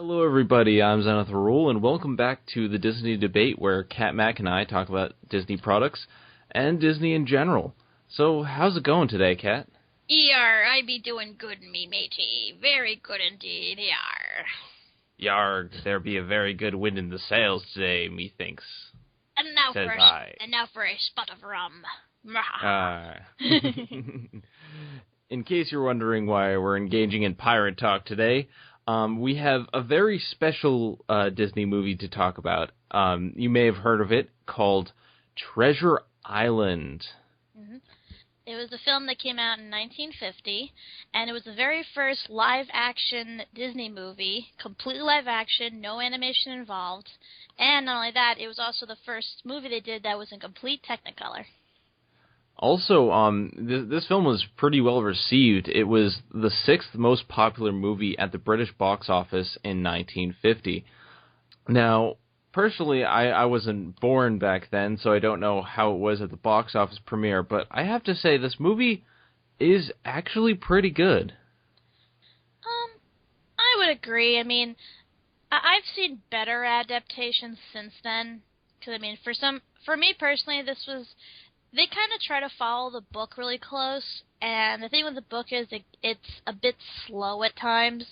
Hello, everybody. I'm Zenith, and welcome back to the Disney Debate, where Kat Mac and I talk about Disney products and Disney in general. So, how's it going today, Kat? I be doing good, me matey. Very good indeed, Yarg, there be a very good wind in the sails today, methinks. And now says for I. a spot of rum. In case you're wondering why we're engaging in pirate talk today, we have a very special Disney movie to talk about. You may have heard of it, called Treasure Island. Mm-hmm. It was a film that came out in 1950, and it was the very first live-action Disney movie, completely live-action, no animation involved. And not only that, it was also the first movie they did that was in complete Technicolor. Also, this film was pretty well received. It was the sixth most popular movie at the British box office in 1950. Now, personally, I wasn't born back then, so I don't know how it was at the box office premiere, but I have to say this movie is actually pretty good. I would agree. I mean, I've seen better adaptations since then. Because, I mean, for me personally, they kind of try to follow the book really close, and the thing with the book is it's a bit slow at times,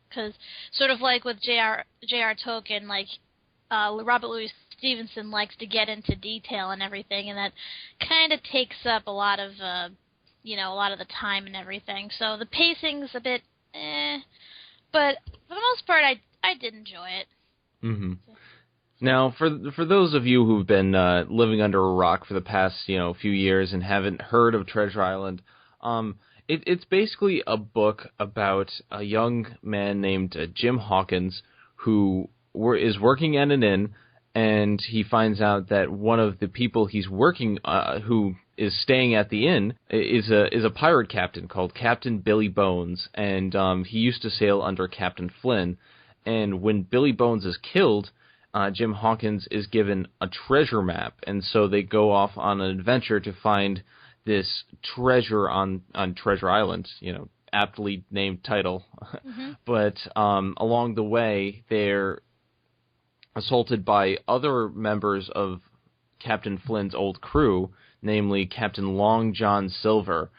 because sort of like with J.R. Tolkien, like Robert Louis Stevenson likes to get into detail and everything, and that kind of takes up a lot of a lot of the time and everything. So the pacing's a bit but for the most part, I did enjoy it. Mm-hmm. Now, for those of you who've been living under a rock for the past few years and haven't heard of Treasure Island, it's basically a book about a young man named Jim Hawkins who is working at an inn, and he finds out that one of the people he's working who is staying at the inn is a pirate captain called Captain Billy Bones, and he used to sail under Captain Flynn. And when Billy Bones is killed, Jim Hawkins is given a treasure map, and so they go off on an adventure to find this treasure on Treasure Island, aptly named title. Mm-hmm. But along the way, they're assaulted by other members of Captain Flynn's old crew, namely Captain Long John Silver,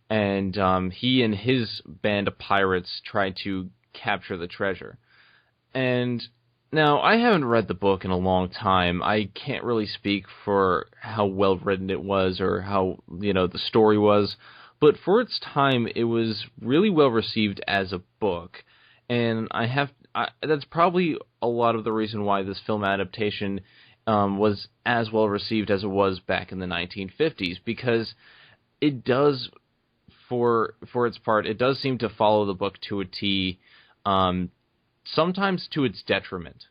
and he and his band of pirates try to capture the treasure. And now, I haven't read the book in a long time. I can't really speak for how well written it was or how, the story was. But for its time, it was really well received as a book. And that's probably a lot of the reason why this film adaptation was as well received as it was back in the 1950s. Because it does, for its part, it does seem to follow the book to a T, sometimes to its detriment.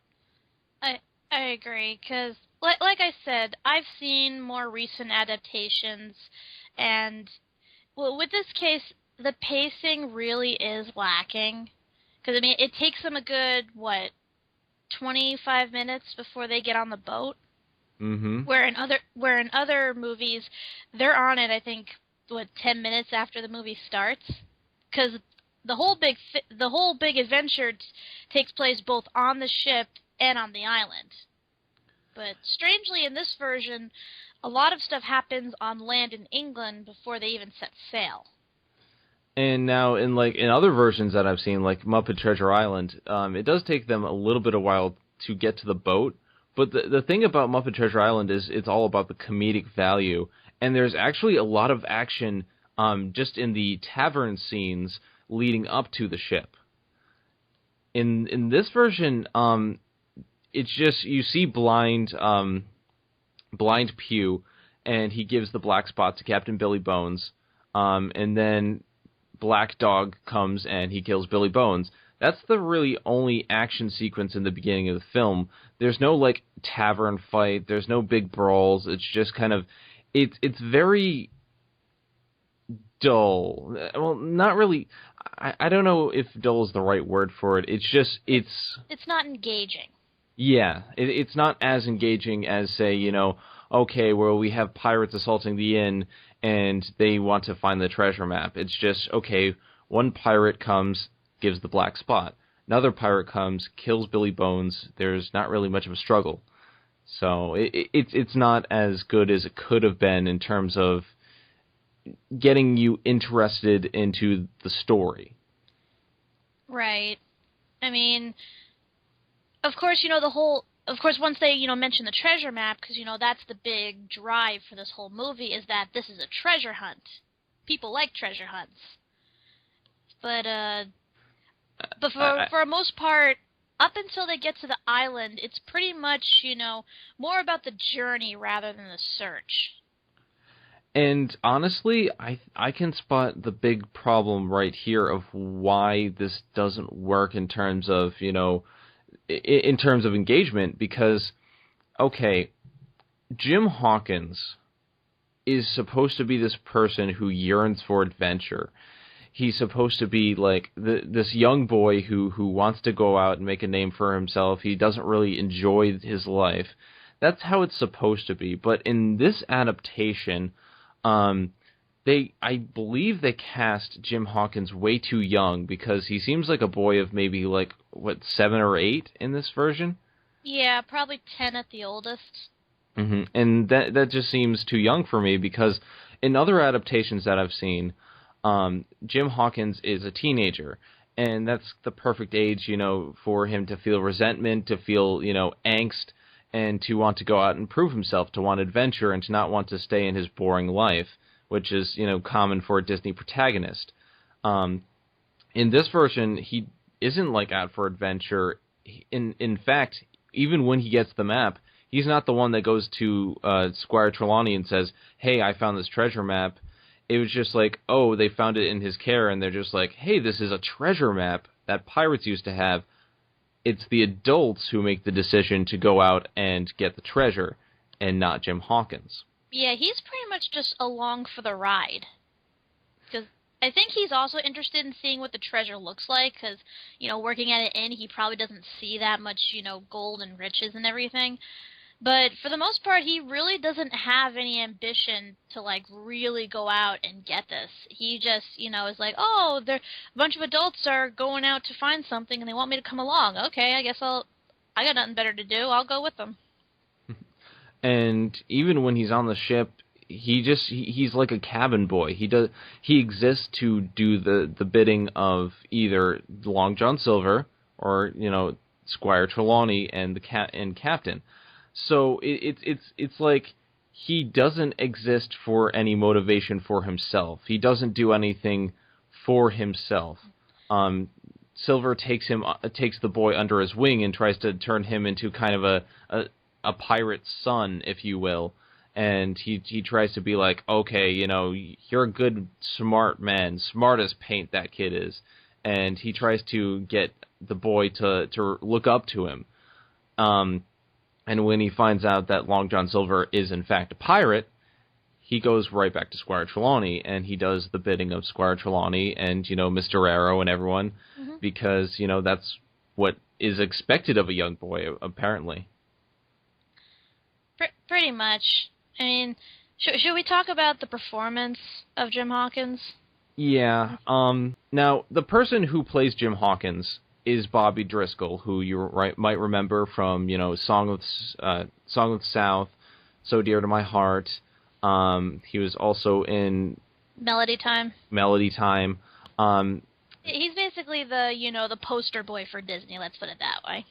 I agree, because, like I said, I've seen more recent adaptations, and, well, with this case, the pacing really is lacking. Because, I mean, it takes them a good, 25 minutes before they get on the boat? Mm-hmm. Where in other movies, they're on it, I think, 10 minutes after the movie starts? Because the whole big adventure takes place both on the ship and on the island. But strangely, in this version, a lot of stuff happens on land in England before they even set sail. And now, in other versions that I've seen, like Muppet Treasure Island, it does take them a little bit of while to get to the boat. But the thing about Muppet Treasure Island is it's all about the comedic value. And there's actually a lot of action just in the tavern scenes leading up to the ship. In this version, it's just, you see Blind Pew, and he gives the black spot to Captain Billy Bones, and then Black Dog comes and he kills Billy Bones. That's the really only action sequence in the beginning of the film. There's no, tavern fight, there's no big brawls, it's just kind of, it's very dull. Well, not really, I don't know if dull is the right word for it, it's not engaging. Yeah, it's not as engaging as, say, okay, well, we have pirates assaulting the inn, and they want to find the treasure map. It's just, okay, one pirate comes, gives the black spot. Another pirate comes, kills Billy Bones. There's not really much of a struggle. So it's not as good as it could have been in terms of getting you interested into the story. Right. I mean, of course, once they, mention the treasure map, because, that's the big drive for this whole movie, is that this is a treasure hunt. People like treasure hunts. But for the most part, up until they get to the island, it's pretty much, more about the journey rather than the search. And honestly, I can spot the big problem right here of why this doesn't work in terms of, in terms of engagement, because, okay, Jim Hawkins is supposed to be this person who yearns for adventure. He's supposed to be like this young boy who wants to go out and make a name for himself. He doesn't really enjoy his life. That's how it's supposed to be. But in this adaptation, I believe they cast Jim Hawkins way too young, because he seems like a boy of maybe 7 or 8 in this version. Yeah, probably 10 at the oldest. Mm-hmm. And that just seems too young for me, because in other adaptations that I've seen, Jim Hawkins is a teenager, and that's the perfect age, for him to feel resentment, to feel, angst, and to want to go out and prove himself, to want adventure, and to not want to stay in his boring life, which is, common for a Disney protagonist. In this version, he isn't out for adventure. In fact, even when he gets the map, he's not the one that goes to Squire Trelawney and says, "Hey, I found this treasure map." It was just they found it in his care, and they're just like, "Hey, this is a treasure map that pirates used to have." It's the adults who make the decision to go out and get the treasure, and not Jim Hawkins. Yeah, he's pretty much just along for the ride. Because I think he's also interested in seeing what the treasure looks like, because, working at an inn, he probably doesn't see that much, gold and riches and everything. But for the most part, he really doesn't have any ambition to, really go out and get this. He just, is like, oh, a bunch of adults are going out to find something, and they want me to come along. Okay, I guess I got nothing better to do. I'll go with them. And even when he's on the ship, he's like a cabin boy. He exists to do the bidding of either Long John Silver or, Squire Trelawney and the Captain. So it's like he doesn't exist for any motivation for himself. He doesn't do anything for himself. Silver takes the boy under his wing and tries to turn him into kind of a pirate's son, if you will. And he tries to be like, okay, you're a good, smart man, smart as paint that kid is. And he tries to get the boy to look up to him. And when he finds out that Long John Silver is in fact a pirate, he goes right back to Squire Trelawney, and he does the bidding of Squire Trelawney and, Mr. Arrow and everyone, mm-hmm. because, that's what is expected of a young boy, apparently. Pretty much. I mean, should we talk about the performance of Jim Hawkins? Yeah. Now, the person who plays Jim Hawkins is Bobby Driscoll, who you might remember from, Song of the South, So Dear to My Heart. He was also in Melody Time. He's basically the poster boy for Disney, let's put it that way.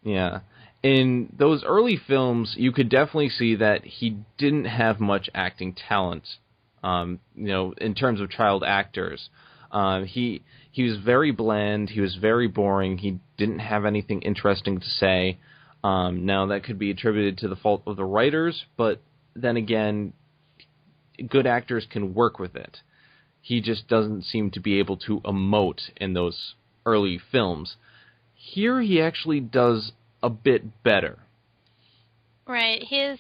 Yeah. In those early films, you could definitely see that he didn't have much acting talent, in terms of child actors. He was very bland. He was very boring. He didn't have anything interesting to say. Now, that could be attributed to the fault of the writers, but then again, good actors can work with it. He just doesn't seem to be able to emote in those early films. Here, he actually does a bit better. Right. His,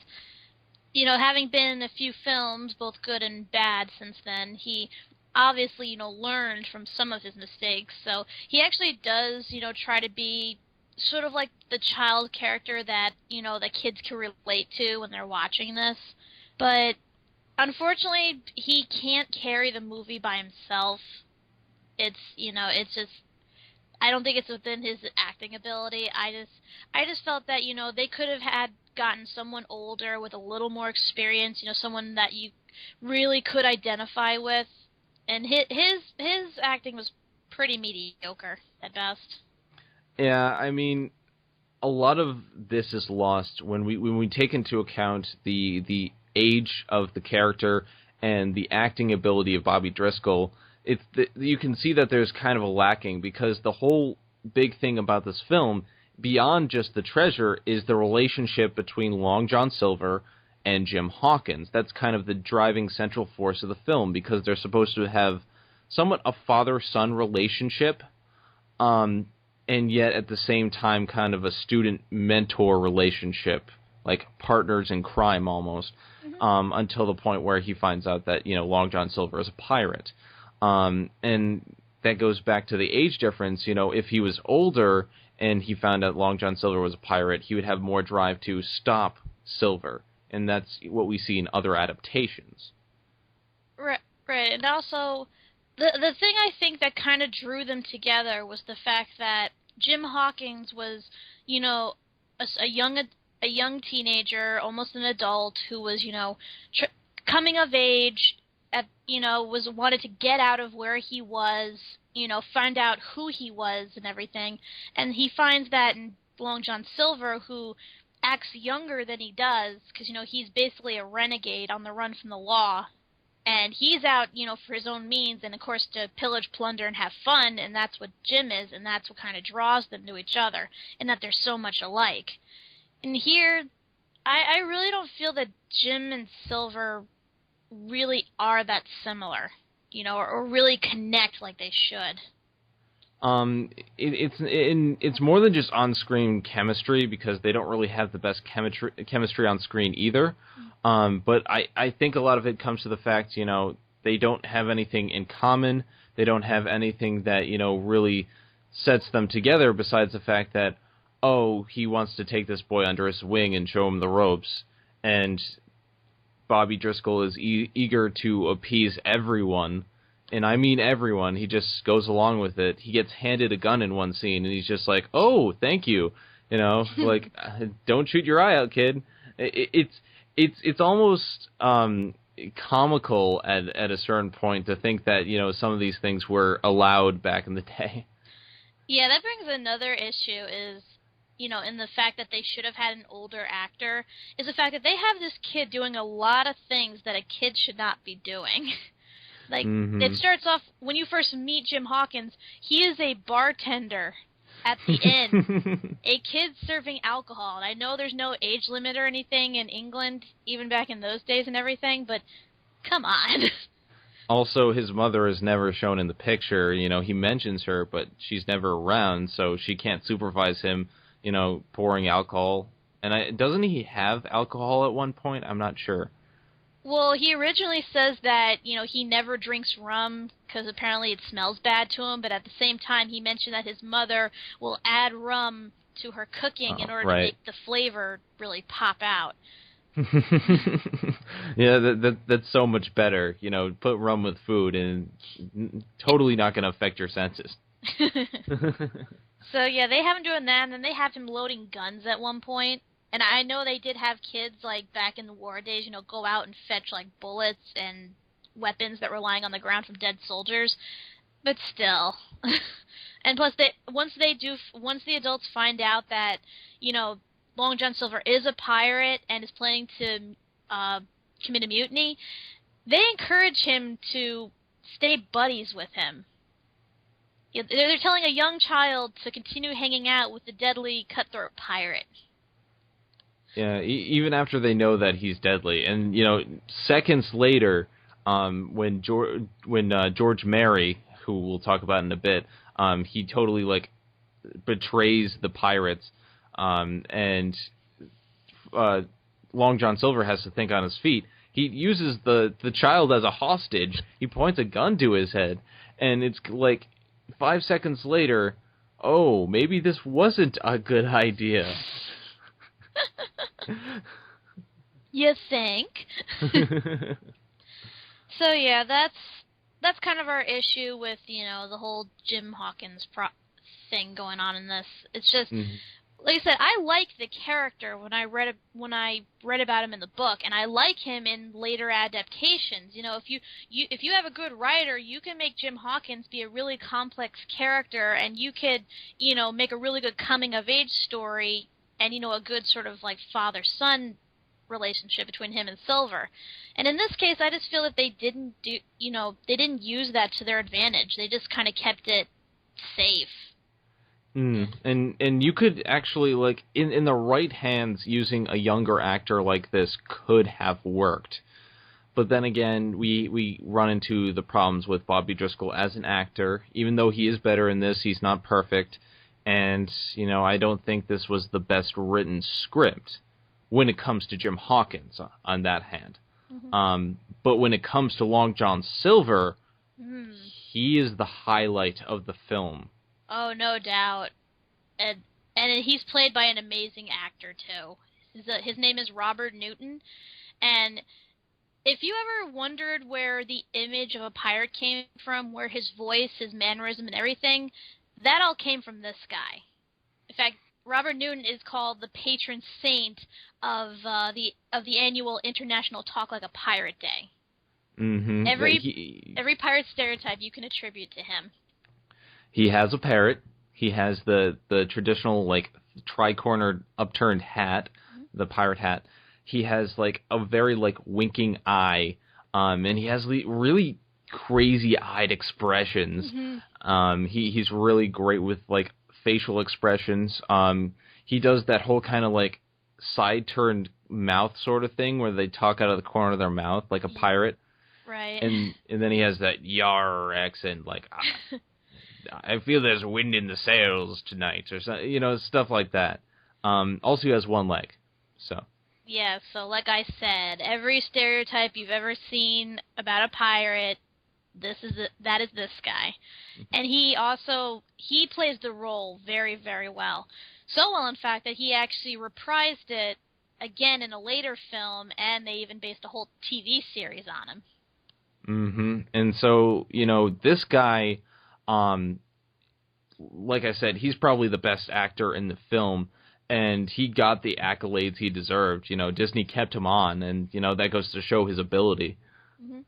having been in a few films, both good and bad since then, he obviously, learned from some of his mistakes. So he actually does, try to be sort of like the child character that, that kids can relate to when they're watching this. But unfortunately, he can't carry the movie by himself. It's, it's just, I don't think it's within his acting ability. I just felt that, you know, they could have gotten someone older with a little more experience, you know, someone that you really could identify with. And his acting was pretty mediocre at best. Yeah, I mean, a lot of this is lost when we take into account the age of the character and the acting ability of Bobby Driscoll. You can see that there's kind of a lacking, because the whole big thing about this film, beyond just the treasure, is the relationship between Long John Silver and Jim Hawkins. That's kind of the driving central force of the film, because they're supposed to have somewhat a father-son relationship, and yet at the same time kind of a student-mentor relationship, like partners in crime almost, until the point where he finds out that, you know, Long John Silver is a pirate. And that goes back to the age difference. You know, if he was older and he found out Long John Silver was a pirate, he would have more drive to stop Silver. And that's what we see in other adaptations. Right, right. And also, the thing I think that kind of drew them together was the fact that Jim Hawkins was, you know, a young teenager, almost an adult, who was, you know, coming of age, you know, wanted to get out of where he was, you know, find out who he was and everything. And he finds that in Long John Silver, who acts younger than he does, because, you know, he's basically a renegade on the run from the law. And he's out, you know, for his own means, and of course to pillage, plunder, and have fun, and that's what Jim is, and that's what kind of draws them to each other, and that they're so much alike. And here, I really don't feel that Jim and Silver really are that similar, you know, or really connect like they should. It's more than just on-screen chemistry, because they don't really have the best chemistry on screen either. But I think a lot of it comes to the fact, you know, they don't have anything in common. They don't have anything that, you know, really sets them together besides the fact that, oh, he wants to take this boy under his wing and show him the ropes. And Bobby Driscoll is eager to appease everyone. And I mean everyone. He just goes along with it. He gets handed a gun in one scene, and he's just like, oh, thank you. You know, like, don't shoot your eye out, kid. It's almost comical at a certain point to think that, you know, some of these things were allowed back in the day. Yeah, that brings another issue is, you know, in the fact that they should have had an older actor, is the fact that they have this kid doing a lot of things that a kid should not be doing. Like, It starts off, when you first meet Jim Hawkins, he is a bartender at the inn, a kid serving alcohol. And I know there's no age limit or anything in England, even back in those days and everything, but come on. Also, his mother is never shown in the picture. You know, he mentions her, but she's never around, so she can't supervise him, you know, pouring alcohol. And doesn't he have alcohol at one point? I'm not sure. Well, he originally says that, you know, he never drinks rum because apparently it smells bad to him, but at the same time he mentioned that his mother will add rum to her cooking in order to make the flavor really pop out. Yeah, that's so much better. You know, put rum with food and totally not going to affect your senses. So, yeah, they have him doing that, and then they have him loading guns at one point. And I know they did have kids, like, back in the war days, you know, go out and fetch, like, bullets and weapons that were lying on the ground from dead soldiers. But still. And plus, once the adults find out that, you know, Long John Silver is a pirate and is planning to commit a mutiny, they encourage him to stay buddies with him. They're telling a young child to continue hanging out with the deadly cutthroat pirate. Yeah, even after they know that he's deadly. And, you know, seconds later, when George Merry, who we'll talk about in a bit, he totally, like, betrays the pirates, and Long John Silver has to think on his feet. He uses the child as a hostage. He points a gun to his head, and it's like 5 seconds later, oh, maybe this wasn't a good idea. You think? So yeah, that's kind of our issue with, you know, the whole Jim Hawkins thing going on in this. It's just, Mm-hmm. like I said, I like the character when I read about him in the book, and I like him in later adaptations. You know, if you have a good writer, you can make Jim Hawkins be a really complex character, and you could, you know, make a really good coming of age story, and you know, a good sort of like father-son relationship between him and Silver. And in this case, I just feel that they didn't use that to their advantage. They just kind of kept it safe. And you could actually, like, in the right hands, using a younger actor like this could have worked. But then again, we run into the problems with Bobby Driscoll as an actor. Even though he is better in this, he's not perfect. And, you know, I don't think this was the best written script when it comes to Jim Hawkins on that hand. Mm-hmm. But when it comes to Long John Silver, he is the highlight of the film. Oh, no doubt. And he's played by an amazing actor, too. His name is Robert Newton. And if you ever wondered where the image of a pirate came from, where his voice, his mannerism, and everything, that all came from this guy. In fact, Robert Newton is called the patron saint of the annual International Talk Like a Pirate Day. Mm-hmm. Every pirate stereotype you can attribute to him. He has a parrot. He has the traditional, like, tri-cornered upturned hat, the pirate hat. He has, like, a very, like, winking eye, and he has really crazy-eyed expressions. Mm-hmm. He's really great with, like, facial expressions. He does that whole kind of, like, side-turned mouth sort of thing where they talk out of the corner of their mouth like a pirate. Right. And then he has that yar accent, like, I feel there's wind in the sails tonight, or something, you know, stuff like that. Also, he has one leg, so. Yeah, so like I said, every stereotype you've ever seen about a pirate, that is this guy. And he plays the role very, very well. So well, in fact, that he actually reprised it again in a later film, and they even based a whole TV series on him. Mm-hmm. And so, you know, this guy, like I said, he's probably the best actor in the film, and he got the accolades he deserved. You know, Disney kept him on, and, you know, that goes to show his ability. Mm-hmm.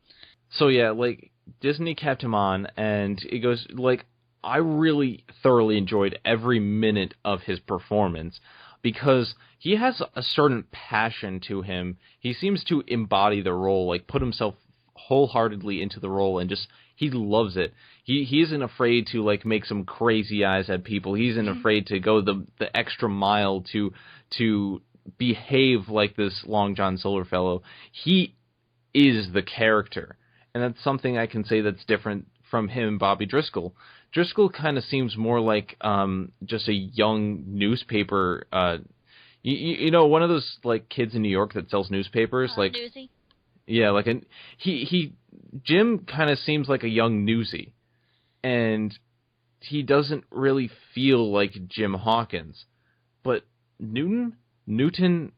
So, yeah, like, Disney kept him on, and it goes, like, I really thoroughly enjoyed every minute of his performance, because he has a certain passion to him. He seems to embody the role, like, put himself wholeheartedly into the role, and just, he loves it. He isn't afraid to, like, make some crazy eyes at people. He isn't afraid to go the extra mile to behave like this Long John Silver fellow. He is the character, and that's something I can say that's different from him, Bobby Driscoll. Driscoll kind of seems more like just a young newspaper, you know, one of those, like, kids in New York that sells newspapers, like Newsy. Yeah, like Jim kind of seems like a young Newsy, and he doesn't really feel like Jim Hawkins, but Newton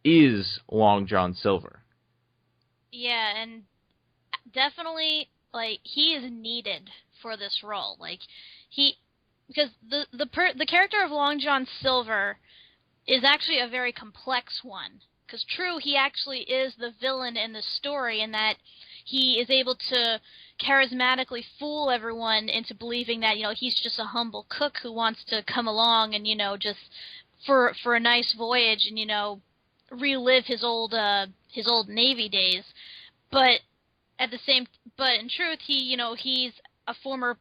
is Long John Silver. Yeah, and definitely, like, he is needed for this role. Like, because the character of Long John Silver is actually a very complex one. Because true, he actually is the villain in the story in that he is able to charismatically fool everyone into believing that, you know, he's just a humble cook who wants to come along and, you know, just for a nice voyage and, you know, relive his old Navy days. But in truth, he's a former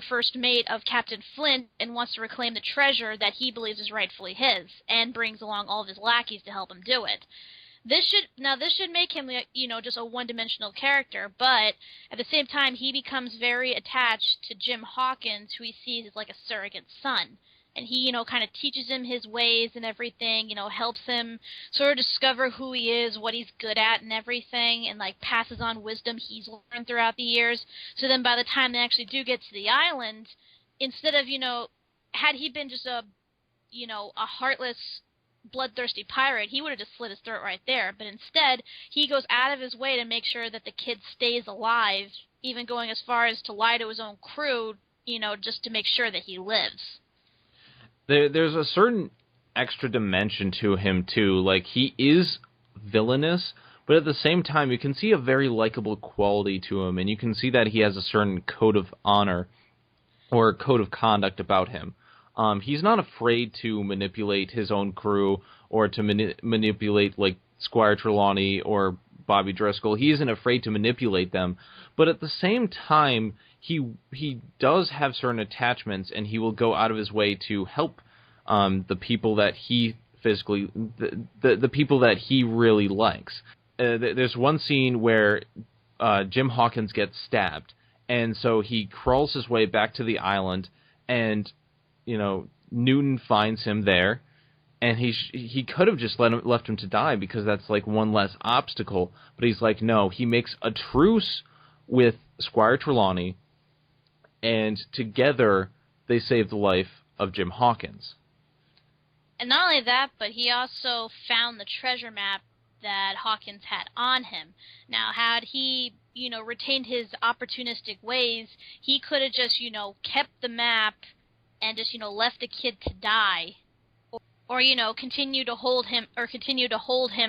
first mate of Captain Flint and wants to reclaim the treasure that he believes is rightfully his, and brings along all of his lackeys to help him do it. This should make him, you know, just a one-dimensional character, but at the same time, he becomes very attached to Jim Hawkins, who he sees as like a surrogate son. And he, you know, kind of teaches him his ways and everything, you know, helps him sort of discover who he is, what he's good at and everything, and, like, passes on wisdom he's learned throughout the years. So then by the time they actually do get to the island, instead of, you know, had he been just a heartless, bloodthirsty pirate, he would have just slit his throat right there. But instead, he goes out of his way to make sure that the kid stays alive, even going as far as to lie to his own crew just to make sure that he lives. There's a certain extra dimension to him, too. Like, he is villainous, but at the same time, you can see a very likable quality to him, and you can see that he has a certain code of honor or code of conduct about him. He's not afraid to manipulate his own crew or to manipulate, like, Squire Trelawney or Bobby Driscoll. He isn't afraid to manipulate them, but at the same time, he does have certain attachments, and he will go out of his way to help the people that he physically, the people that he really likes. There's one scene where Jim Hawkins gets stabbed, and so he crawls his way back to the island, and Newton finds him there, and he could have just left him to die because that's like one less obstacle, but he's like, no, he makes a truce with Squire Trelawney, and together they save the life of Jim Hawkins. And not only that, but he also found the treasure map that Hawkins had on him. Now, had he, retained his opportunistic ways, he could have just, kept the map and just, left the kid to die. Or continue to hold him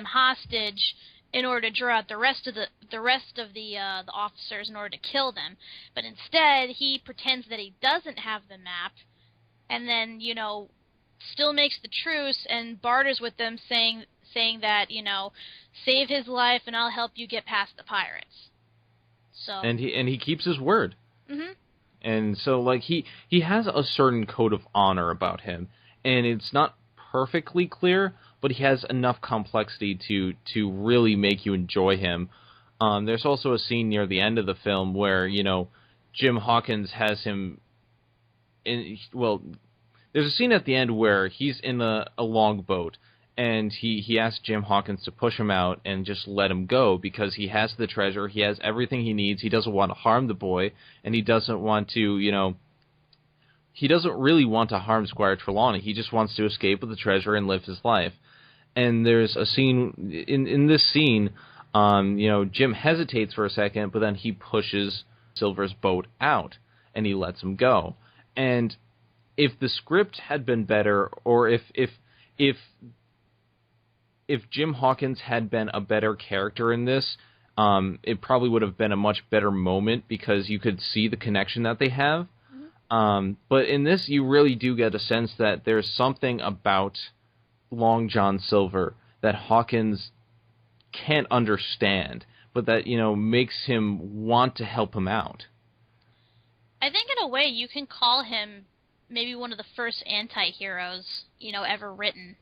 hostage in order to draw out the rest of the officers in order to kill them. But instead, he pretends that he doesn't have the map, and then still makes the truce and barters with them, saying that save his life and I'll help you get past the pirates. So and he keeps his word. Mhm. And so like he has a certain code of honor about him, and it's not perfectly clear, but he has enough complexity to really make you enjoy him. There's also a scene near the end of the film where Jim Hawkins has him in. Well, there's a scene at the end where he's in a longboat, and he asks Jim Hawkins to push him out and just let him go because he has the treasure, he has everything he needs, he doesn't want to harm the boy, and he doesn't want to, he doesn't really want to harm Squire Trelawney. He just wants to escape with the treasure and live his life. And there's a scene, in this scene, Jim hesitates for a second, but then he pushes Silver's boat out, and he lets him go. And if the script had been better, or if Jim Hawkins had been a better character in this, it probably would have been a much better moment because you could see the connection that they have. Mm-hmm. But in this, you really do get a sense that there's something about Long John Silver that Hawkins can't understand, but that, makes him want to help him out. I think in a way you can call him maybe one of the first anti-heroes, ever written.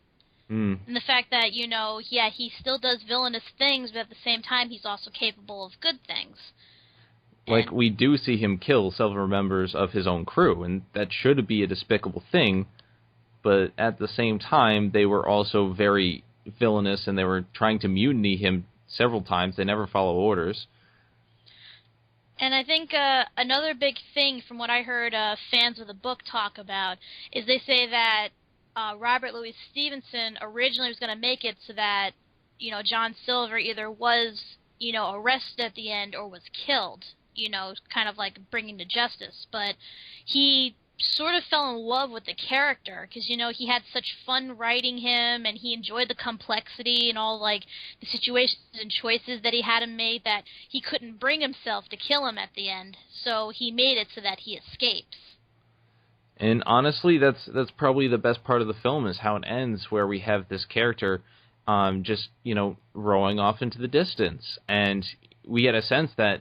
And the fact that, he still does villainous things, but at the same time he's also capable of good things. Like, we do see him kill several members of his own crew, and that should be a despicable thing, but at the same time, they were also very villainous, and they were trying to mutiny him several times. They never follow orders. And I think another big thing from what I heard fans of the book talk about is they say that Robert Louis Stevenson originally was going to make it so that, John Silver either was, arrested at the end or was killed, kind of like bringing to justice. But he sort of fell in love with the character because, he had such fun writing him, and he enjoyed the complexity and all, like, the situations and choices that he had him made that he couldn't bring himself to kill him at the end. So he made it so that he escapes. And honestly, that's probably the best part of the film is how it ends, where we have this character just, rowing off into the distance. And we get a sense that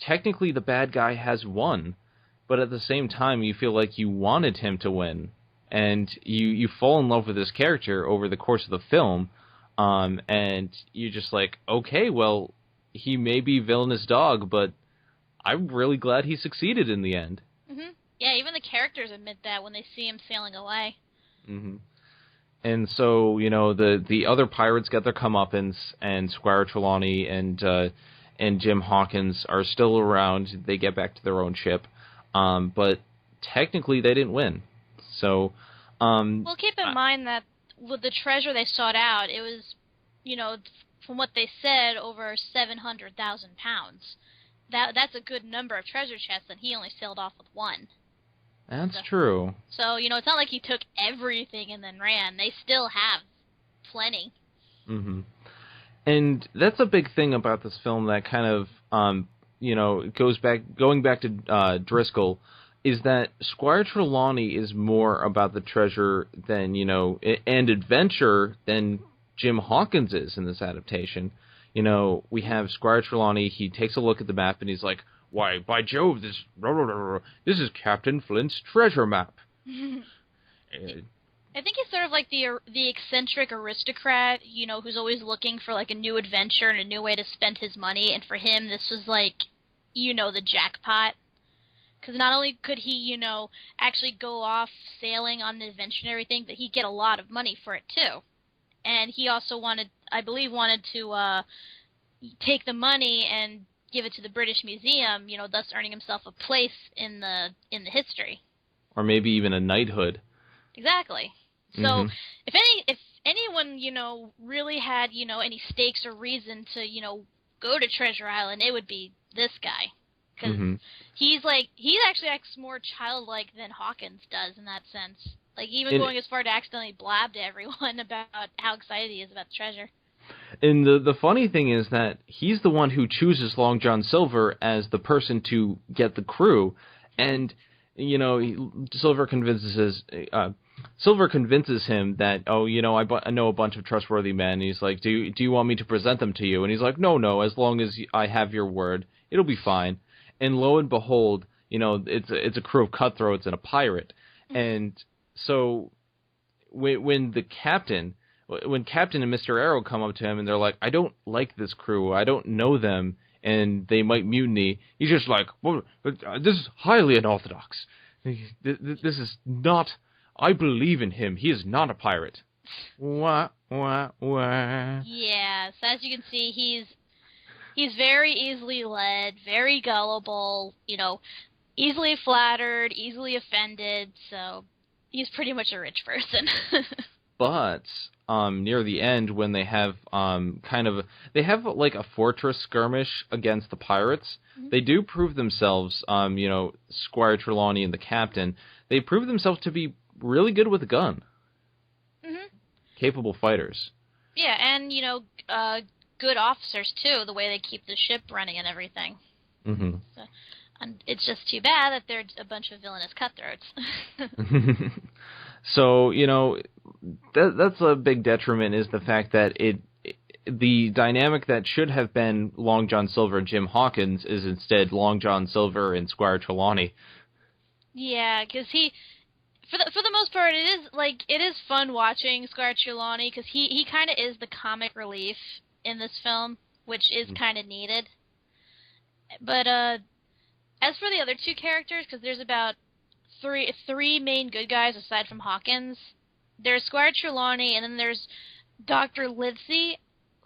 technically the bad guy has won, but at the same time you feel like you wanted him to win. And you fall in love with this character over the course of the film, and you're just like, okay, well, he may be villainous dog, but I'm really glad he succeeded in the end. Mm-hmm. Yeah, even the characters admit that when they see him sailing away. Mm-hmm. And so, the other pirates get their comeuppance, and Squire Trelawney and Jim Hawkins are still around. They get back to their own ship, but technically they didn't win. So, well, keep in mind that with the treasure they sought out, it was, from what they said, over 700,000 pounds. that's a good number of treasure chests, and he only sailed off with one. That's true. So, it's not like he took everything and then ran. They still have plenty. Mm-hmm. And that's a big thing about this film that kind of, going back to Driscoll, is that Squire Trelawney is more about the treasure than, and adventure than Jim Hawkins is in this adaptation. We have Squire Trelawney, he takes a look at the map and he's like, why, by Jove, this is Captain Flint's treasure map. I think he's sort of like the eccentric aristocrat, who's always looking for like a new adventure and a new way to spend his money, and for him this was like, the jackpot. Because not only could he, actually go off sailing on an adventure and everything, but he'd get a lot of money for it too. And he also wanted to take the money and give it to the British Museum, thus earning himself a place in the history. Or maybe even a knighthood. Exactly. So if anyone, really had, any stakes or reason to, go to Treasure Island, it would be this guy. Because he actually acts more childlike than Hawkins does in that sense. Like, even going as far to accidentally blab to everyone about how excited he is about the treasure. And the funny thing is that he's the one who chooses Long John Silver as the person to get the crew, and Silver convinces him that, I know a bunch of trustworthy men. He's like, do you want me to present them to you? And he's like, no, as long as I have your word, it'll be fine. And lo and behold, it's a crew of cutthroats and a pirate. And so when Captain and Mr. Arrow come up to him and they're like, I don't like this crew, I don't know them, and they might mutiny, he's just like, well, this is highly unorthodox. This is not... I believe in him. He is not a pirate. Wah, wah, wah. Yeah, so as you can see, he's very easily led, very gullible, easily flattered, easily offended, so he's pretty much a rich person. But near the end, when they have like a fortress skirmish against the pirates, they do prove themselves, Squire Trelawney and the captain, they prove themselves to be really good with a gun. Capable fighters. Yeah, and, good officers, too, the way they keep the ship running and everything. So, and it's just too bad that they're a bunch of villainous cutthroats. So, that's a big detriment, is the fact that the dynamic that should have been Long John Silver and Jim Hawkins is instead Long John Silver and Squire Trelawney. Yeah, because for the most part, it is fun watching Squire Trelawney, because he kind of is the comic relief in this film, which is kind of needed. But as for the other two characters, because there's about three main good guys aside from Hawkins, there's Squire Trelawney, and then there's Dr. Livesey,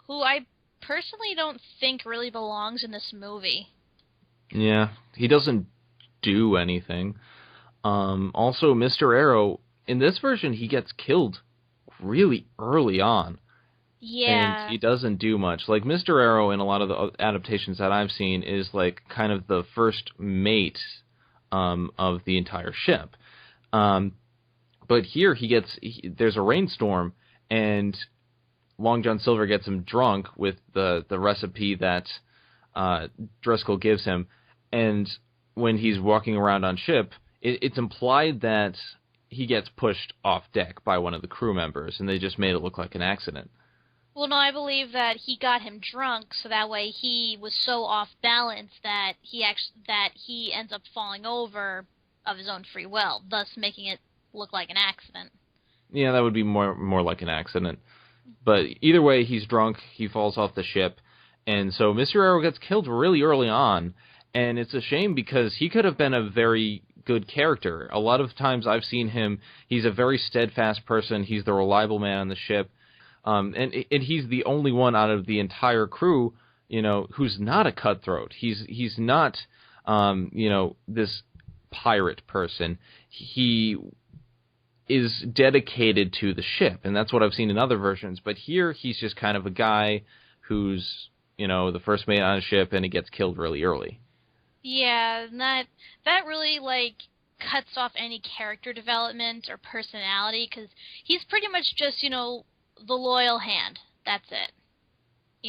who I personally don't think really belongs in this movie. Yeah, he doesn't do anything. Also, Mr. Arrow, in this version, he gets killed really early on. Yeah. And he doesn't do much. Like, Mr. Arrow, in a lot of the adaptations that I've seen, is like kind of the first mate of the entire ship. But here, there's a rainstorm, and Long John Silver gets him drunk with the recipe that Driscoll gives him, and when he's walking around on ship, it's implied that he gets pushed off deck by one of the crew members, and they just made it look like an accident. Well, no, I believe that he got him drunk, so that way he was so off balance that he ends up falling over of his own free will, thus making it look like an accident. Yeah, that would be more like an accident. But either way, he's drunk, he falls off the ship, and so Mr. Arrow gets killed really early on, and it's a shame because he could have been a very good character. A lot of times I've seen him, he's a very steadfast person, he's the reliable man on the ship, and he's the only one out of the entire crew, who's not a cutthroat. He's not, this pirate person. He is dedicated to the ship, and that's what I've seen in other versions. But here, he's just kind of a guy who's, the first mate on a ship, and he gets killed really early. Yeah, and that really like cuts off any character development or personality because he's pretty much just the loyal hand. That's it.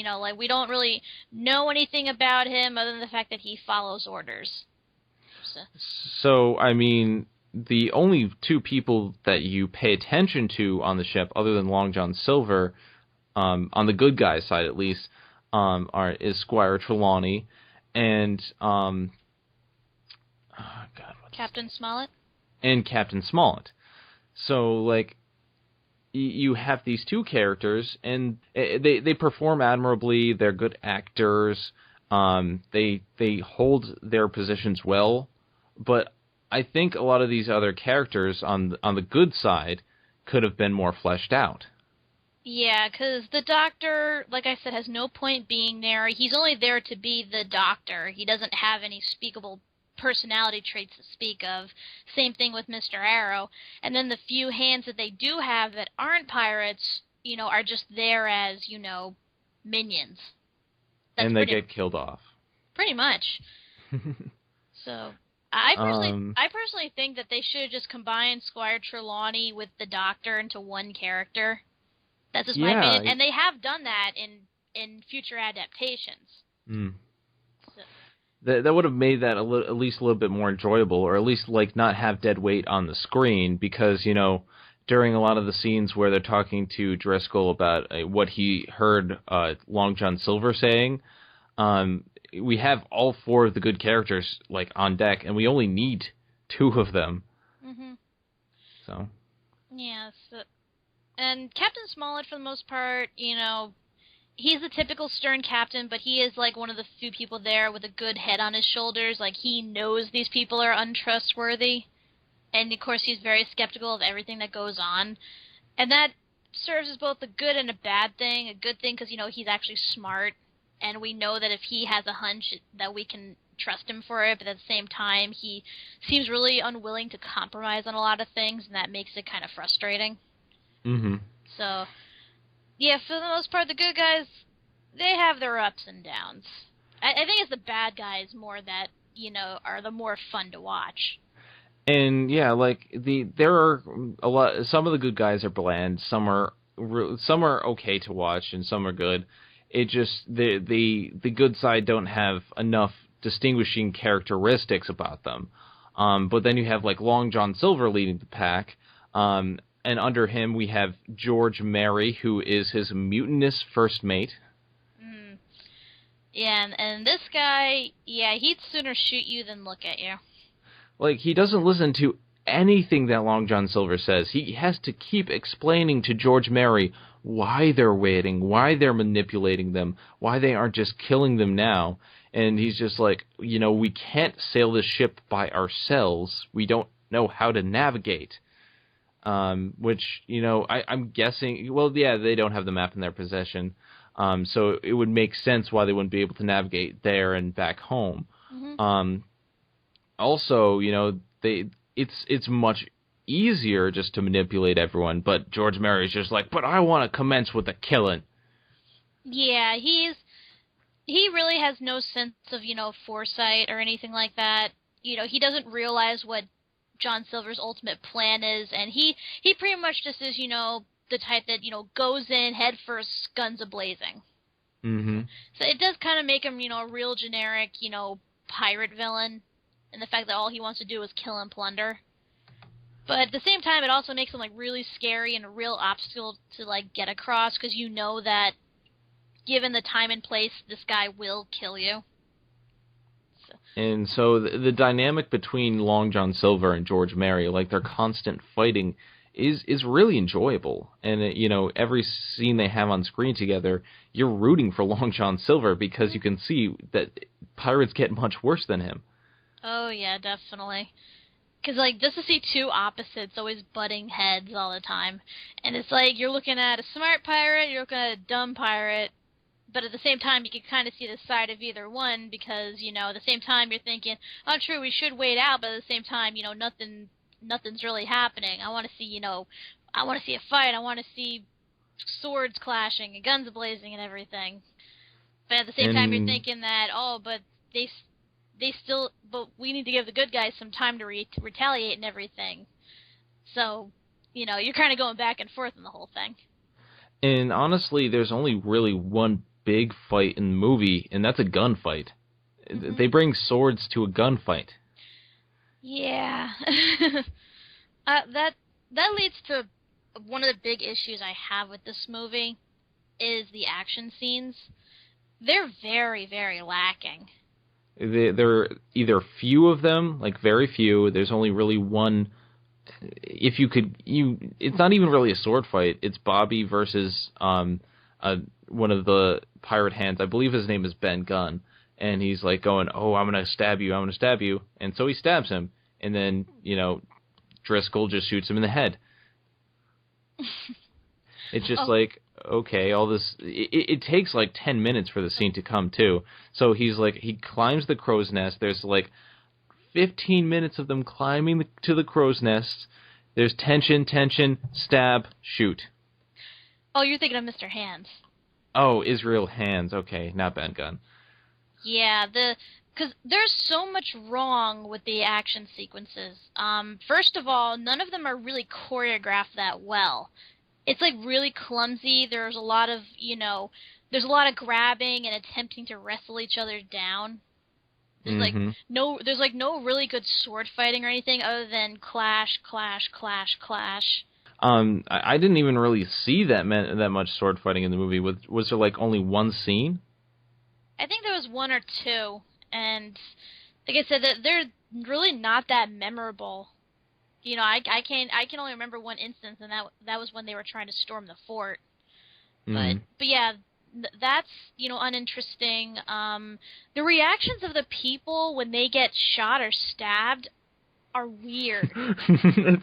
Like we don't really know anything about him other than the fact that he follows orders. So, I mean, the only two people that you pay attention to on the ship, other than Long John Silver, on the good guy side at least, is Squire Trelawney and Captain Smollett. And Captain Smollett. So, like, you have these two characters, and they perform admirably. They're good actors. They hold their positions well, but I think a lot of these other characters on the good side could have been more fleshed out. Yeah, because the Doctor, like I said, has no point being there. He's only there to be the Doctor. He doesn't have any speakable personality traits to speak of. Same thing with Mr. Arrow. And then the few hands that they do have that aren't pirates, are just there as, minions. And they get killed off. Pretty much. So, I personally think that they should have just combined Squire Trelawney with the Doctor into one character. That's just my opinion. And they have done that in future adaptations. Mm. So. That would have made that at least a little bit more enjoyable, or at least like not have dead weight on the screen, because during a lot of the scenes where they're talking to Driscoll about what he heard Long John Silver saying, we have all four of the good characters like on deck, and we only need two of them. Mm-hmm. So. Yeah. And Captain Smollett, for the most part, he's the typical stern captain, but he is like one of the few people there with a good head on his shoulders. Like, he knows these people are untrustworthy. And, of course, he's very skeptical of everything that goes on. And that serves as both a good and a bad thing. A good thing because, he's actually smart. And we know that if he has a hunch, that we can trust him for it. But at the same time, he seems really unwilling to compromise on a lot of things, and that makes it kind of frustrating. Mm-hmm. So, yeah, for the most part, the good guys, they have their ups and downs. I think it's the bad guys more that, are the more fun to watch. And yeah, like there are a lot. Some of the good guys are bland. Some are okay to watch, and some are good. It just the good side don't have enough distinguishing characteristics about them. But then you have like Long John Silver leading the pack. And under him, we have George Merry, who is his mutinous first mate. Mm. Yeah, and this guy, he'd sooner shoot you than look at you. Like, he doesn't listen to anything that Long John Silver says. He has to keep explaining to George Merry why they're waiting, why they're manipulating them, why they aren't just killing them now. And he's just like, we can't sail this ship by ourselves. We don't know how to navigate. Which, I'm guessing, well, yeah, they don't have the map in their possession, so it would make sense why they wouldn't be able to navigate there and back home. Mm-hmm. Also, it's much easier just to manipulate everyone, but George Merry's just like, but I want to commence with the killing. Yeah, he really has no sense of, foresight or anything like that. He doesn't realize what John Silver's ultimate plan is, and he pretty much just is, the type that, goes in head first, guns a-blazing. Mm-hmm. So it does kind of make him, a real generic, pirate villain, and the fact that all he wants to do is kill and plunder. But at the same time, it also makes him, like, really scary and a real obstacle to, like, get across, because you know that, given the time and place, this guy will kill you. And so the dynamic between Long John Silver and George Merry, like their constant fighting, is really enjoyable. And, every scene they have on screen together, you're rooting for Long John Silver because you can see that pirates get much worse than him. Oh, yeah, definitely. Because, like, just to see two opposites always butting heads all the time. And it's like you're looking at a smart pirate, you're looking at a dumb pirate, but at the same time, you can kind of see the side of either one because, at the same time, you're thinking, oh, true, we should wait out, but at the same time, nothing's really happening. I want to see, I want to see a fight. I want to see swords clashing and guns blazing and everything. But at the same time, you're thinking that, oh, but but we need to give the good guys some time to retaliate and everything. So, you're kind of going back and forth in the whole thing. And honestly, there's only really one big fight in the movie, and that's a gunfight. Mm-hmm. They bring swords to a gunfight. Yeah. That leads to one of the big issues I have with this movie is the action scenes. They're very, very lacking. There are either few of them, like very few. There's only really one. It's not even really a sword fight. It's Bobby versus one of the pirate hands. I believe his name is Ben Gunn, and he's like going, "Oh, I'm gonna stab you. I'm gonna stab you," and so he stabs him, and then Driscoll just shoots him in the head. It's just like, okay, all this... It takes like 10 minutes for the scene to come, too. So he climbs the crow's nest. There's like 15 minutes of them climbing to the crow's nest. There's tension, stab, shoot. Oh, you're thinking of Mr. Hands. Oh, Israel Hands. Okay, not Ben Gunn. Yeah, because there's so much wrong with the action sequences. First of all, none of them are really choreographed that well. It's like really clumsy. There's a lot of grabbing and attempting to wrestle each other down. There's no really good sword fighting or anything other than clash, clash, clash, clash. I didn't even really see that much sword fighting in the movie. Was there like only one scene? I think there was one or two, and like I said, they're really not that memorable. I can only remember one instance, and that was when they were trying to storm the fort. Mm. But yeah, that's uninteresting. The reactions of the people when they get shot or stabbed are weird.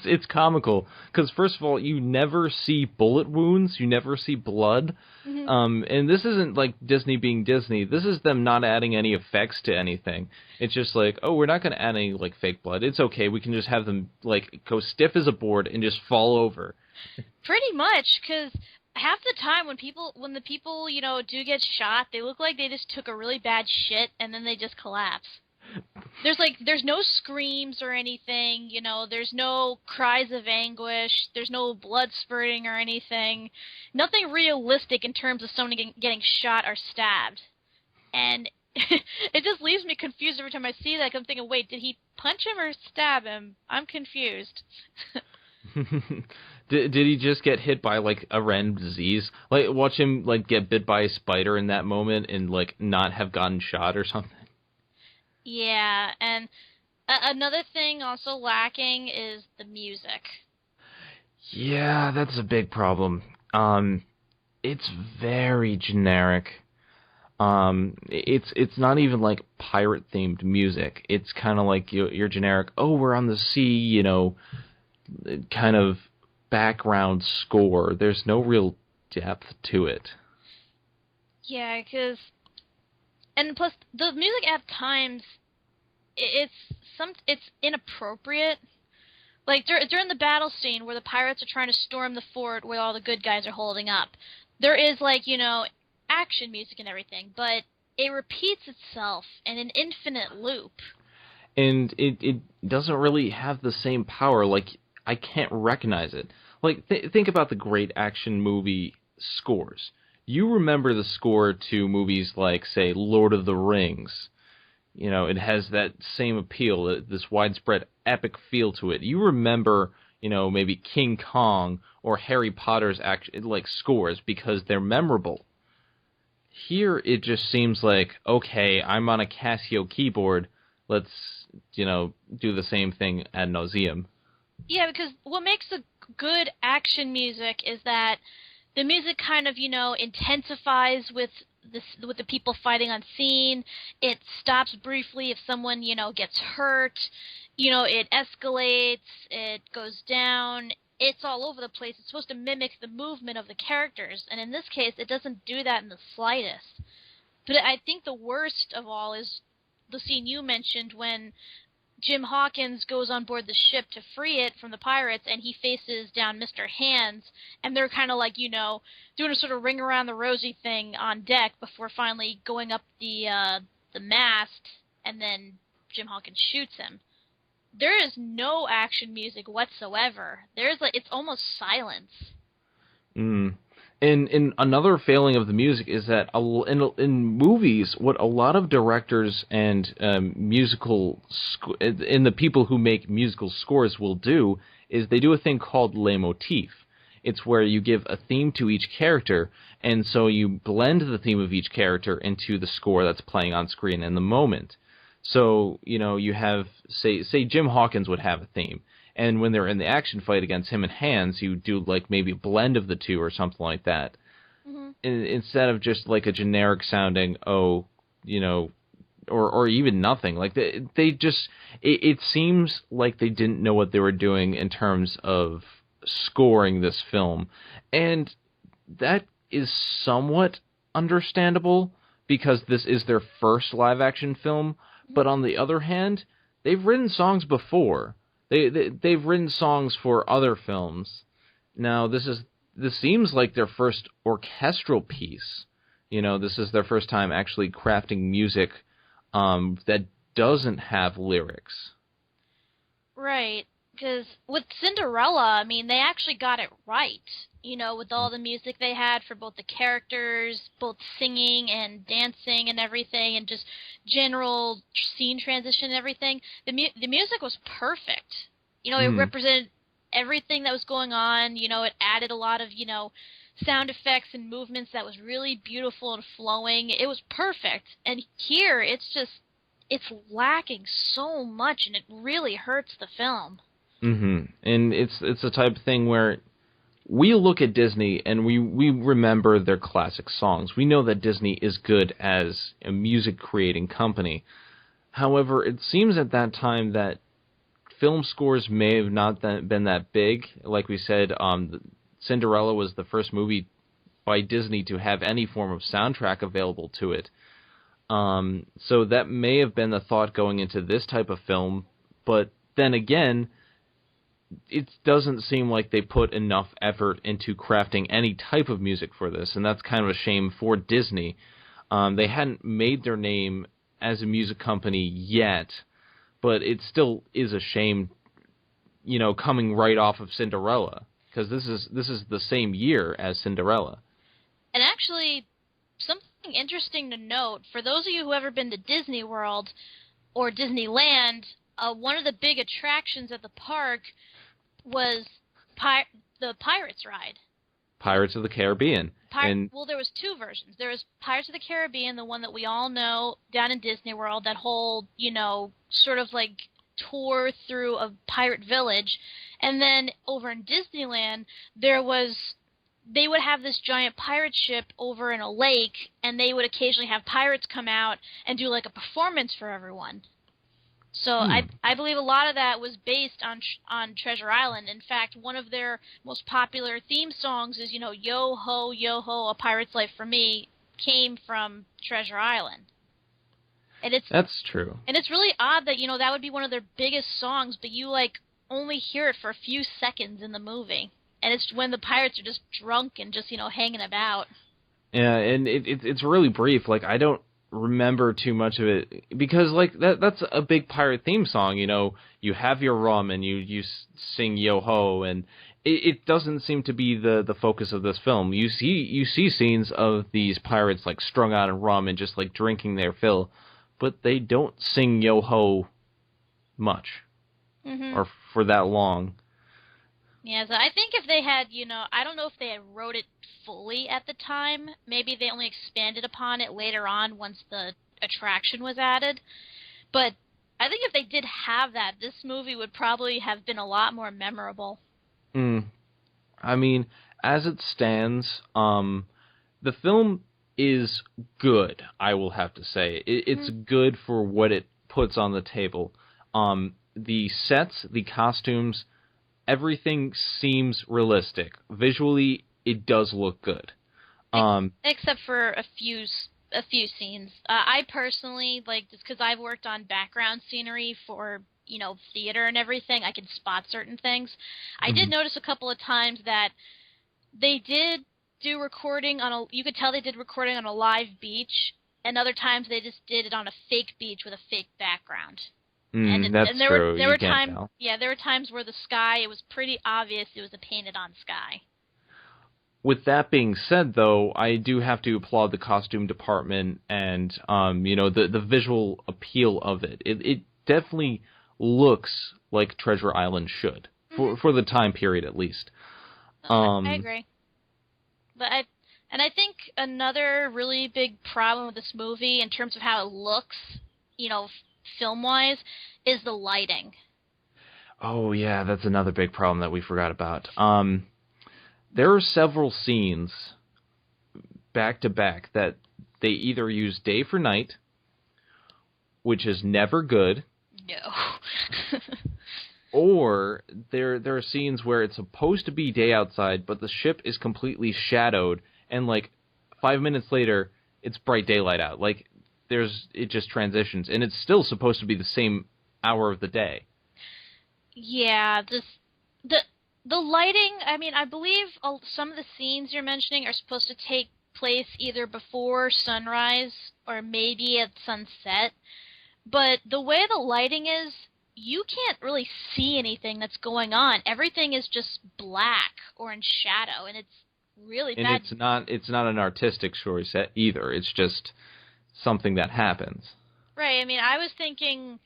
It's comical because first of all, you never see bullet wounds, you never see blood. Mm-hmm. And this isn't like Disney being Disney. This is them not adding any effects to anything. It's just like, oh, we're not going to add any like fake blood. It's okay. We can just have them like go stiff as a board and just fall over. Pretty much, because half the time when the people do get shot, they look like they just took a really bad shit and then they just collapse. There's no screams or anything, there's no cries of anguish, there's no blood spurting or anything. Nothing realistic in terms of someone getting shot or stabbed. And it just leaves me confused every time I see that. I'm thinking, wait, did he punch him or stab him? I'm confused. Did he just get hit by like a random disease? Like watch him like get bit by a spider in that moment and like not have gotten shot or something? Yeah, and another thing also lacking is the music. Yeah, that's a big problem. It's very generic. It's not even like pirate themed music. It's kind of like your generic, oh, we're on the sea, kind of background score. There's no real depth to it. Yeah, and plus, the music at times, it's inappropriate. Like, during the battle scene where the pirates are trying to storm the fort where all the good guys are holding up, there is, like, action music and everything, but it repeats itself in an infinite loop. And it doesn't really have the same power. Like, I can't recognize it. Like, think about the great action movie scores. You remember the score to movies like, say, Lord of the Rings. It has that same appeal, this widespread epic feel to it. You remember, maybe King Kong or Harry Potter's scores because they're memorable. Here, it just seems like, okay, I'm on a Casio keyboard. Let's, do the same thing ad nauseum. Yeah, because what makes a good action music is that the music kind of, intensifies with the people fighting on scene. It stops briefly if someone, gets hurt. It escalates. It goes down. It's all over the place. It's supposed to mimic the movement of the characters. And in this case, it doesn't do that in the slightest. But I think the worst of all is the scene you mentioned when Jim Hawkins goes on board the ship to free it from the pirates, and he faces down Mr. Hands, and they're kind of like, doing a sort of ring around the rosy thing on deck before finally going up the mast and then Jim Hawkins shoots him. There is no action music whatsoever. It's almost silence. Mm. And another failing of the music is that in movies, what a lot of directors and the people who make musical scores will do is they do a thing called leitmotif. It's where you give a theme to each character, and so you blend the theme of each character into the score that's playing on screen in the moment. So, you have, say Jim Hawkins would have a theme, and when they're in the action fight against him and Hands, you do, like, maybe a blend of the two or something like that. Mm-hmm. Instead of just, like, a generic sounding, or even nothing. Like, they just, it seems like they didn't know what they were doing in terms of scoring this film. And that is somewhat understandable, because this is their first live-action film. But on the other hand, they've written songs before. They've written songs for other films. Now, this seems like their first orchestral piece. This is their first time actually crafting music that doesn't have lyrics. Right. Because with Cinderella, I mean, they actually got it right. With all the music they had for both the characters, both singing and dancing and everything, and just general scene transition and everything. The music was perfect. It represented everything that was going on. It added a lot of, sound effects and movements that was really beautiful and flowing. It was perfect. And here, it's lacking so much, and it really hurts the film. Mm-hmm. And it's the type of thing where we look at Disney and we remember their classic songs. We know that Disney is good as a music-creating company. However, it seems at that time that film scores may have not been that big. Like we said, Cinderella was the first movie by Disney to have any form of soundtrack available to it. So that may have been the thought going into this type of film. But then again, it doesn't seem like they put enough effort into crafting any type of music for this, and that's kind of a shame for Disney. They hadn't made their name as a music company yet, but it still is a shame, coming right off of Cinderella, because this is the same year as Cinderella. And actually, something interesting to note, for those of you who have ever been to Disney World or Disneyland, one of the big attractions at the park was the Pirates ride. Pirates of the Caribbean. Well, there was two versions. There was Pirates of the Caribbean, the one that we all know down in Disney World, that whole, sort of like tour through a pirate village. And then over in Disneyland, they would have this giant pirate ship over in a lake, and they would occasionally have pirates come out and do like a performance for everyone. So I believe a lot of that was based on Treasure Island. In fact, one of their most popular theme songs is, Yo Ho, A Pirate's Life for Me, came from Treasure Island. And that's true. And it's really odd that, that would be one of their biggest songs, but you, only hear it for a few seconds in the movie. And it's when the pirates are just drunk and just, hanging about. Yeah, and it's really brief. I don't remember too much of it, because that's a big pirate theme song. You have your rum and you sing Yo Ho, and it doesn't seem to be the focus of this film. You see scenes of these pirates strung out on rum and just drinking their fill, but they don't sing Yo Ho much, or for that long. Yeah, so I think if they had, I don't know if they had wrote it fully at the time. Maybe they only expanded upon it later on once the attraction was added. But I think if they did have that, this movie would probably have been a lot more memorable. I mean, as it stands, the film is good, I will have to say. It's good for what it puts on the table. The sets, the costumes, everything seems realistic. Visually, it does look good. Except for a few scenes. I personally, just because I've worked on background scenery for, theater and everything, I can spot certain things. I did notice a couple of times that they did do recording you could tell they did recording on a live beach, and other times they just did it on a fake beach with a fake background. That's true. There were You can't times, tell. yeah, there were times where the sky, it was pretty obvious it was a painted on sky. With that being said, though, I do have to applaud the costume department and the visual appeal of it. It definitely looks like Treasure Island should for the time period at least. I agree. But I think another really big problem with this movie in terms of how it looks, film-wise, is the lighting. Oh yeah, that's another big problem that we forgot about. There are several scenes back to back that they either use day for night, which is never good. No. Or there are scenes where it's supposed to be day outside, but the ship is completely shadowed, and like 5 minutes later, it's bright daylight out. Like it just transitions, and it's still supposed to be the same hour of the day. Yeah, the lighting. I mean, I believe some of the scenes you're mentioning are supposed to take place either before sunrise or maybe at sunset. But the way the lighting is, you can't really see anything that's going on. Everything is just black or in shadow, and it's really bad. And it's not an artistic choice either. It's just something that happens. Right. I mean, I was thinking,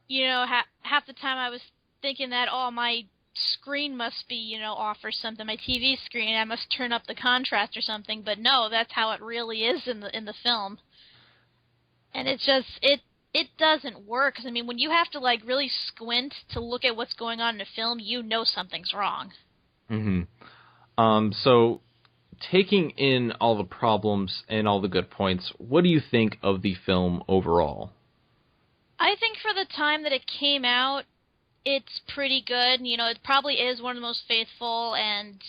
half the time I was thinking that, my screen must be, off or something, my TV screen, I must turn up the contrast or something. But no, that's how it really is in the film. And it's just it doesn't work. 'Cause, I mean, when you have to really squint to look at what's going on in a film, something's wrong. So taking in all the problems and all the good points, what do you think of the film overall? I think for the time that it came out, it's pretty good. It probably is one of the most faithful and,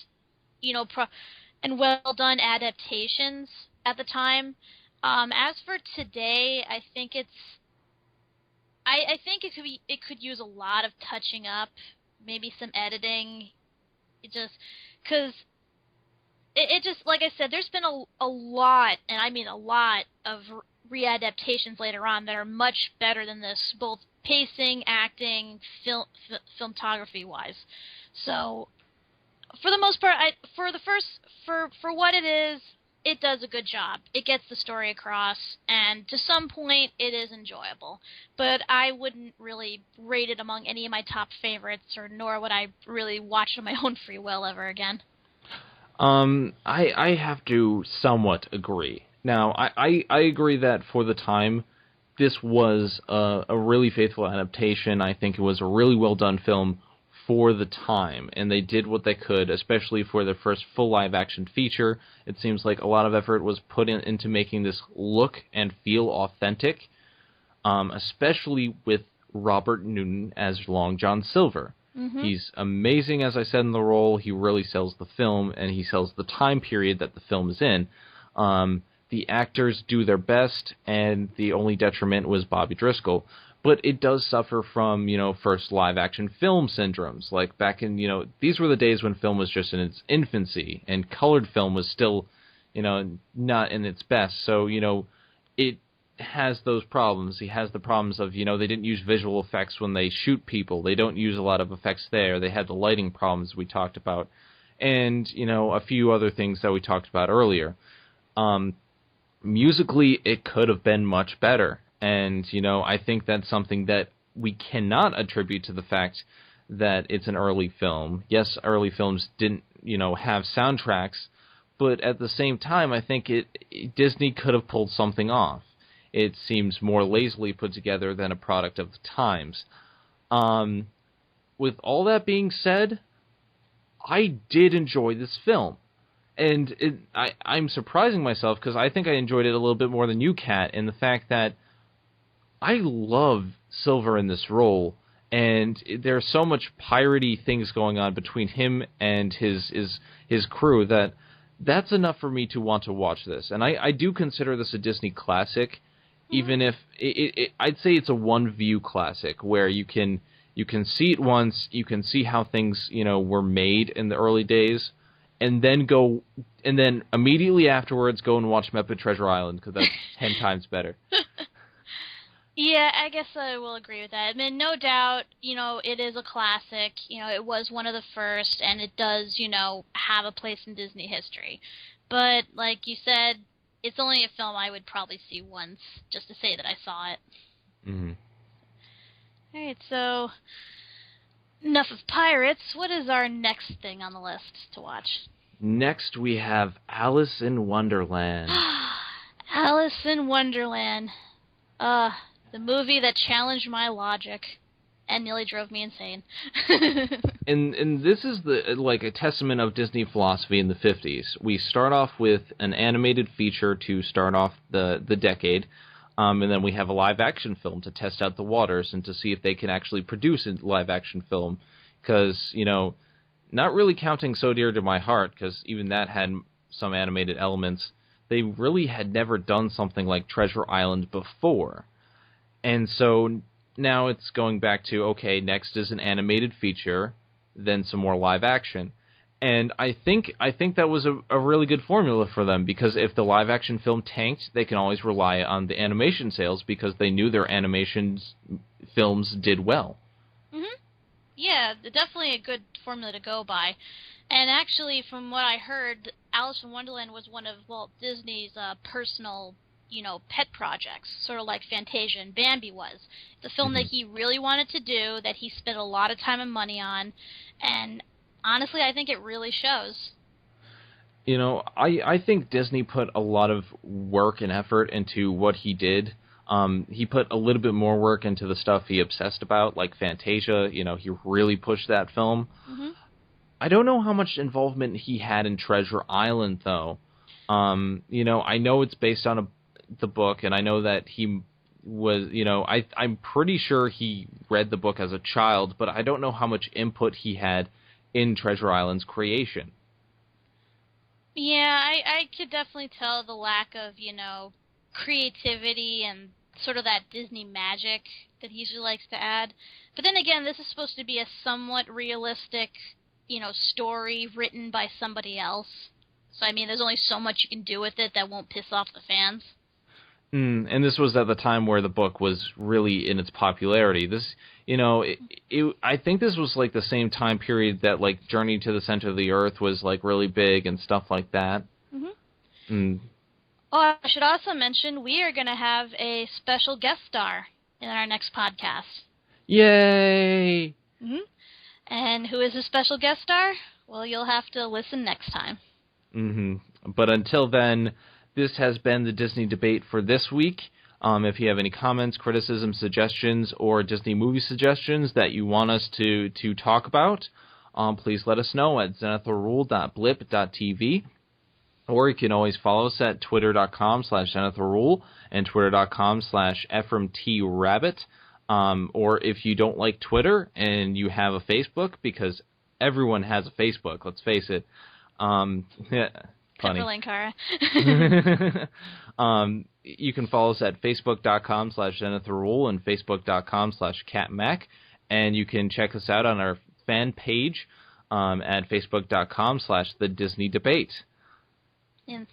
and well done adaptations at the time. As for today, I think it could use a lot of touching up, maybe some editing. Because it just, like I said, there's been a lot, and I mean a lot, of readaptations later on that are much better than this, both pacing, acting, filmography-wise. So, for the most part, for what it is, it does a good job. It gets the story across, and to some point, it is enjoyable. But I wouldn't really rate it among any of my top favorites, nor would I really watch it on my own free will ever again. I have to somewhat agree. Now, I agree that for the time, this was a really faithful adaptation. I think it was a really well done film for the time, and they did what they could, especially for their first full live-action feature. It seems like a lot of effort was put into making this look and feel authentic, especially with Robert Newton as Long John Silver. Mm-hmm. He's amazing, as I said, in the role. He really sells the film, and he sells the time period that the film is in. The actors do their best, and the only detriment was Bobby Driscoll. But it does suffer from, first live-action film syndromes. Like back in, these were the days when film was just in its infancy, and colored film was still, not in its best. So, it has those problems. He has the problems of, they didn't use visual effects when they shoot people. They don't use a lot of effects there. They had the lighting problems we talked about. And, a few other things that we talked about earlier. Musically, it could have been much better. And, I think that's something that we cannot attribute to the fact that it's an early film. Yes, early films didn't, have soundtracks, but at the same time, I think Disney could have pulled something off. It seems more lazily put together than a product of the times. With all that being said, I did enjoy this film. And I'm surprising myself because I think I enjoyed it a little bit more than you, Kat, in the fact that I love Silver in this role, and there's so much piratey things going on between him and his crew that's enough for me to want to watch this. And I do consider this a Disney classic, even if I'd say it's a one-view classic where you can see it once, you can see how things were made in the early days, and then immediately afterwards go and watch Muppet Treasure Island because that's 10 times better. Yeah, I guess I will agree with that. I mean, no doubt, it is a classic. It was one of the first, and it does, have a place in Disney history. But, like you said, it's only a film I would probably see once, just to say that I saw it. Mm-hmm. Alright, so, enough of pirates. What is our next thing on the list to watch? Next, we have Alice in Wonderland. Alice in Wonderland. The movie that challenged my logic and nearly drove me insane. and this is a testament of Disney philosophy in the 50s. We start off with an animated feature to start off the decade, and then we have a live-action film to test out the waters and to see if they can actually produce a live-action film. Because, not really counting So Dear to My Heart, because even that had some animated elements, they really had never done something like Treasure Island before. And so now it's going back to, okay, next is an animated feature, then some more live action. And I think that was a really good formula for them, because if the live action film tanked, they can always rely on the animation sales because they knew their animation films did well. Mm-hmm. Yeah, definitely a good formula to go by. And actually, from what I heard, Alice in Wonderland was one of Walt Disney's personal, pet projects, sort of like Fantasia and Bambi was. It's a film that he really wanted to do, that he spent a lot of time and money on, and honestly, I think it really shows. I think Disney put a lot of work and effort into what he did. He put a little bit more work into the stuff he obsessed about, like Fantasia. He really pushed that film. Mm-hmm. I don't know how much involvement he had in Treasure Island, though. I know it's based on the book, and I know that he was, I'm pretty sure he read the book as a child, but I don't know how much input he had in Treasure Island's creation. Yeah, I could definitely tell the lack of, creativity and sort of that Disney magic that he usually likes to add. But then again, this is supposed to be a somewhat realistic, story written by somebody else. So, I mean, there's only so much you can do with it that won't piss off the fans. And this was at the time where the book was really in its popularity. This, I think this was like the same time period that like Journey to the Center of the Earth was like really big and stuff like that. Mm-hmm. Oh, I should also mention we are going to have a special guest star in our next podcast. Yay! Mm-hmm. And who is the special guest star? Well, you'll have to listen next time. Mm-hmm. But until then, this has been the Disney Debate for this week. If you have any comments, criticisms, suggestions, or Disney movie suggestions that you want us to talk about, please let us know at zenithrule.blip.tv. Or you can always follow us at twitter.com/zenithrule and twitter.com/EphraimTRabbit. Or if you don't like Twitter and you have a Facebook, because everyone has a Facebook, let's face it. Yeah. Funny. Linkara. You can follow us at facebook.com/zenithrule and facebook.com/Kat Mac, and you can check us out on our fan page at facebook.com/The Disney Debate. In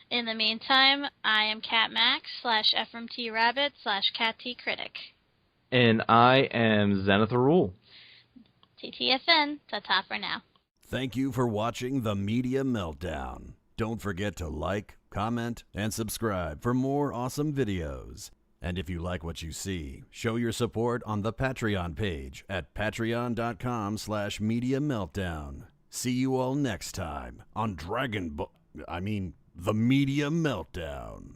the meantime, I am Kat Mac /EphraimTRabbit/Kat T Critic. And I am Zenith Rule. TTFN, ta-ta for now. Thank you for watching The Media Meltdown. Don't forget to like, comment, and subscribe for more awesome videos. And if you like what you see, show your support on the Patreon page at patreon.com/Media Meltdown. See you all next time on The Media Meltdown.